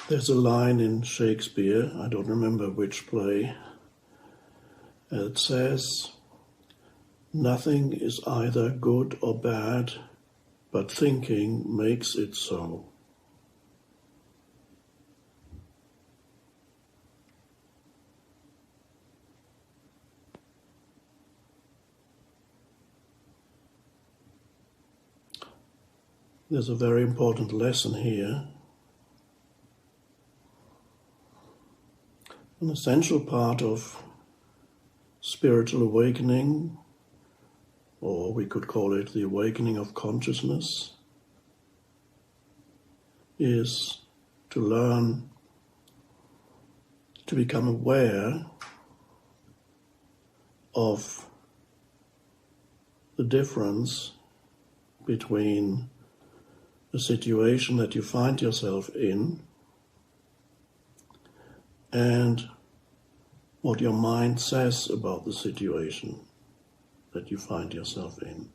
There's a line in Shakespeare, I don't remember which play, it says, "Nothing is either good or bad, but thinking makes it so." There's a very important lesson here. An essential part of spiritual awakening, or we could call it the awakening of consciousness, is to learn to become aware of the difference between the situation that you find yourself in and what your mind says about the situation that you find yourself in,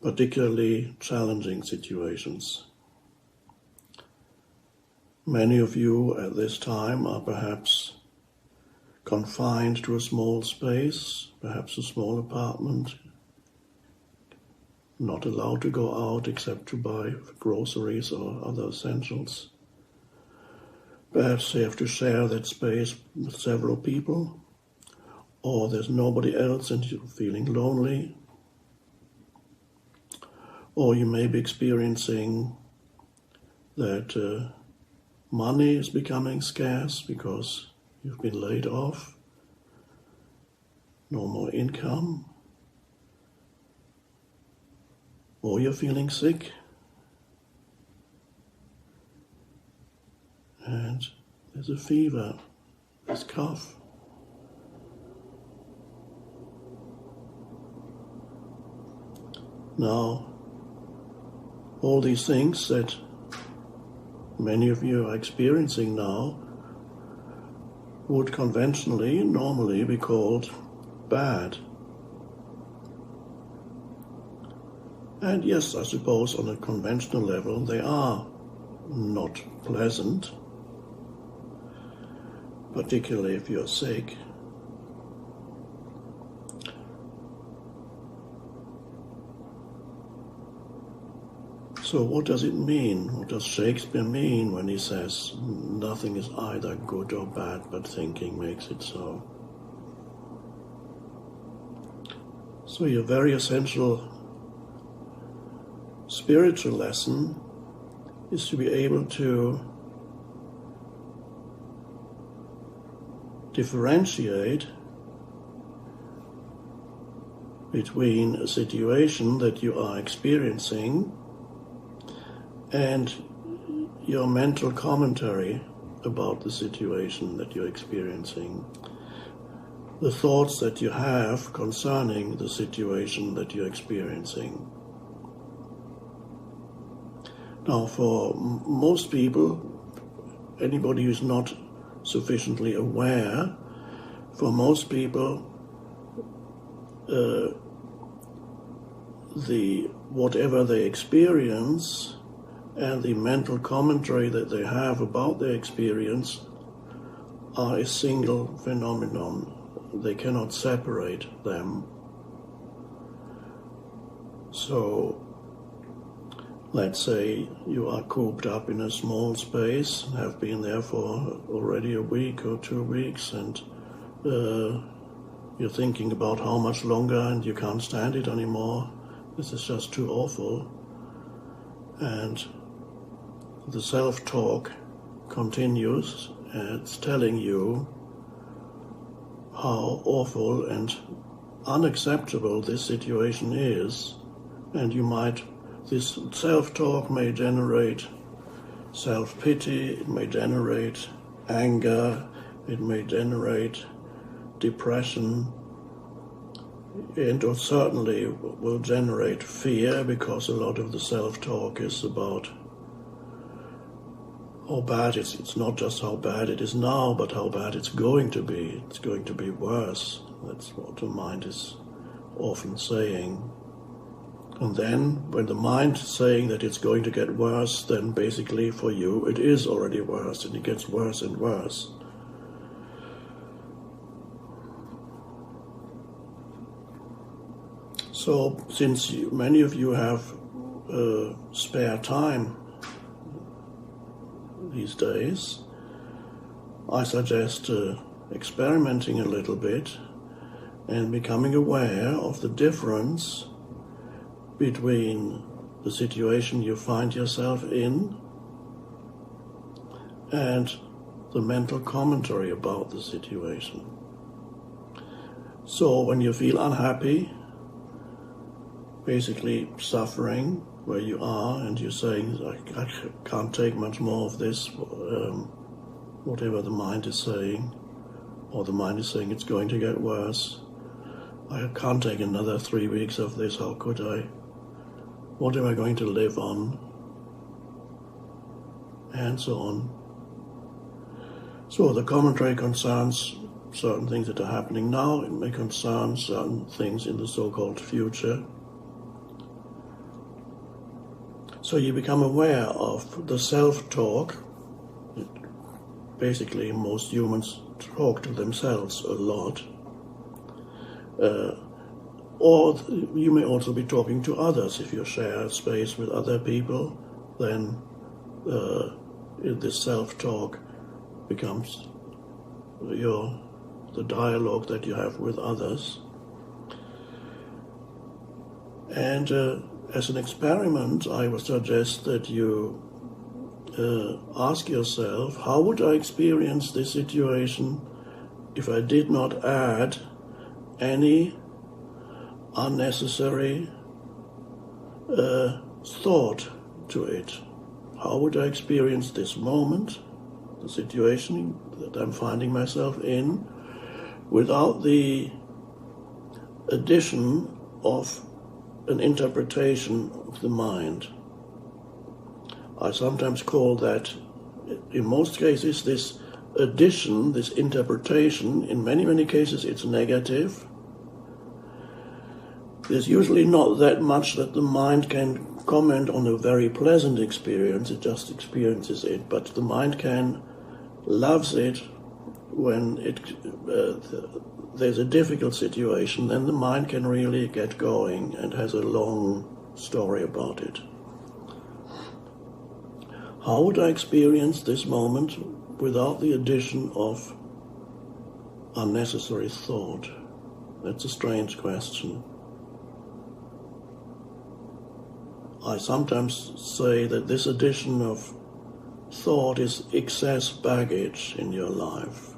particularly challenging situations. Many of you at this time are perhaps confined to a small space, perhaps a small apartment, not allowed to go out except to buy groceries or other essentials. Perhaps you have to share that space with several people, or there's nobody else and you're feeling lonely. Or you may be experiencing that money is becoming scarce because you've been laid off, no more income. Or you're feeling sick, and there's a fever, there's cough. Now, all these things that many of you are experiencing now would conventionally, normally be called bad. And yes, I suppose on a conventional level they are not pleasant, particularly if you're sick. So what does it mean? What does Shakespeare mean when he says nothing is either good or bad, but thinking makes it so? So your very essential spiritual lesson is to be able to differentiate between a situation that you are experiencing and your mental commentary about the situation that you're experiencing, the thoughts that you have concerning the situation that you're experiencing. Now, for most people, anybody who's not sufficiently aware, for most people, whatever they experience and the mental commentary that they have about their experience are a single phenomenon. They cannot separate them. So, let's say you are cooped up in a small space, have been there for already a week or 2 weeks, and you're thinking about how much longer and you can't stand it anymore. This is just too awful. And the self-talk continues, and it's telling you how awful and unacceptable this situation is, and this self-talk may generate self-pity, it may generate anger, it may generate depression, and it certainly will generate fear, because a lot of the self-talk is about how bad it's not just how bad it is now, but how bad it's going to be. It's going to be worse. That's what the mind is often saying. And then when the mind is saying that it's going to get worse, then basically for you it is already worse, and it gets worse and worse. So since many of you have spare time these days, I suggest experimenting a little bit and becoming aware of the difference between the situation you find yourself in and the mental commentary about the situation. So when you feel unhappy, basically suffering where you are, and you're saying, I can't take much more of this, whatever the mind is saying, or the mind is saying it's going to get worse. I can't take another 3 weeks of this, how could I? What am I going to live on? And so on. So the commentary concerns certain things that are happening now. It may concern certain things in the so-called future. So you become aware of the self-talk. Basically, most humans talk to themselves a lot. Or you may also be talking to others. If you share space with other people, then this self-talk becomes the dialogue that you have with others. And as an experiment, I would suggest that you ask yourself, how would I experience this situation if I did not add any unnecessary thought to it? How would I experience this moment, the situation that I'm finding myself in, without the addition of an interpretation of the mind? I sometimes call that, in most cases, this addition, this interpretation, in many, many cases it's negative. There's usually not that much that the mind can comment on a very pleasant experience, it just experiences it, but the mind loves it when there's a difficult situation, then the mind can really get going and has a long story about it. How would I experience this moment without the addition of unnecessary thought? That's a strange question. I sometimes say that this addition of thought is excess baggage in your life.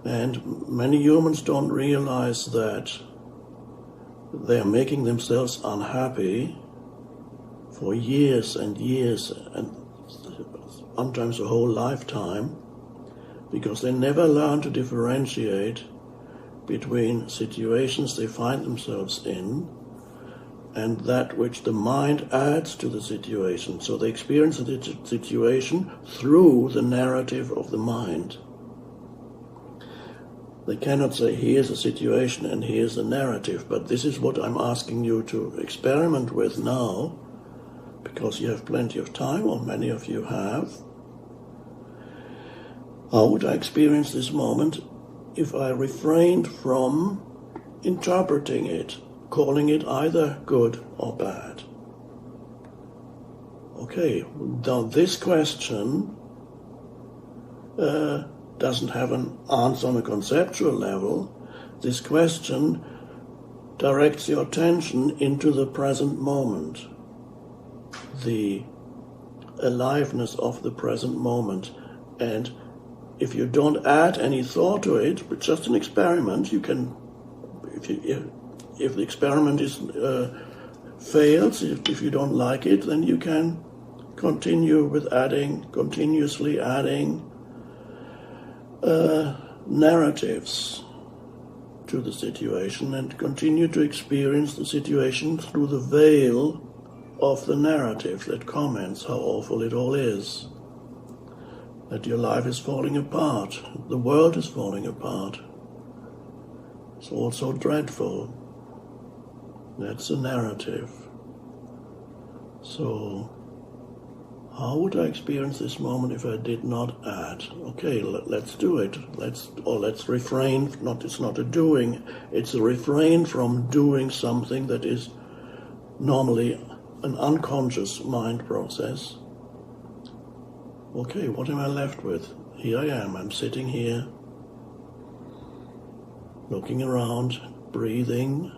And many humans don't realize that they are making themselves unhappy for years and years, and sometimes a whole lifetime, because they never learn to differentiate between situations they find themselves in and that which the mind adds to the situation. So they experience the situation through the narrative of the mind. They cannot say, here's a situation and here's the narrative, but this is what I'm asking you to experiment with now, because you have plenty of time, or many of you have. How would I experience this moment if I refrained from interpreting it, calling it either good or bad? Okay, now this question doesn't have an answer on a conceptual level. This question directs your attention into the present moment, the aliveness of the present moment. And if you don't add any thought to it, but just an experiment, you can, if the experiment fails, if you don't like it, then you can continue with continuously adding narratives to the situation, and continue to experience the situation through the veil of the narrative that comments how awful it all is, that your life is falling apart, the world is falling apart, it's all so dreadful. That's a narrative. So, how would I experience this moment if I did not add? Okay, let's do it. Let's refrain. It's not a doing. It's a refrain from doing something that is normally an unconscious mind process. Okay, what am I left with? Here I am. I'm sitting here, looking around, breathing,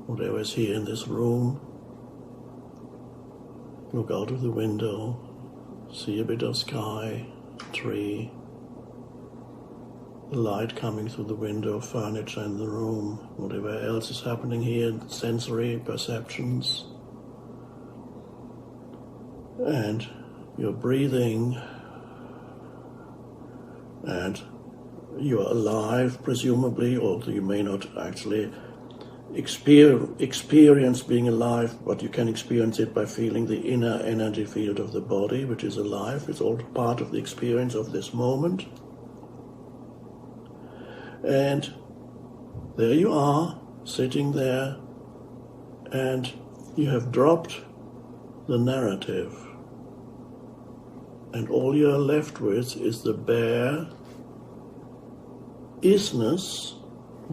whatever is here in this room. Look out of the window, see a bit of sky, tree, the light coming through the window, furniture in the room, whatever else is happening here, sensory perceptions. And you're breathing, and you're alive, presumably, although you may not actually experience being alive, but you can experience it by feeling the inner energy field of the body, which is alive. It's all part of the experience of this moment. And there you are, sitting there, and you have dropped the narrative. And all you're left with is the bare isness,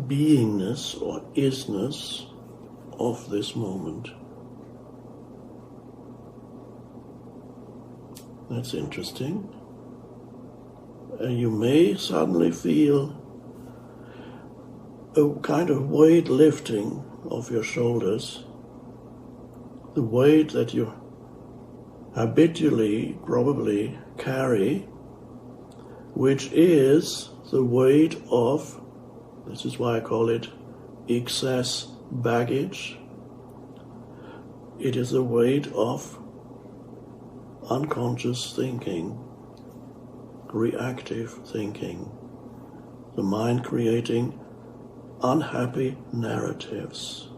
beingness or isness of this moment. That's interesting. You may suddenly feel a kind of weight lifting of your shoulders, the weight that you habitually probably carry, which is the weight of, this is why I call it excess baggage. It is the weight of unconscious thinking, reactive thinking, the mind creating unhappy narratives.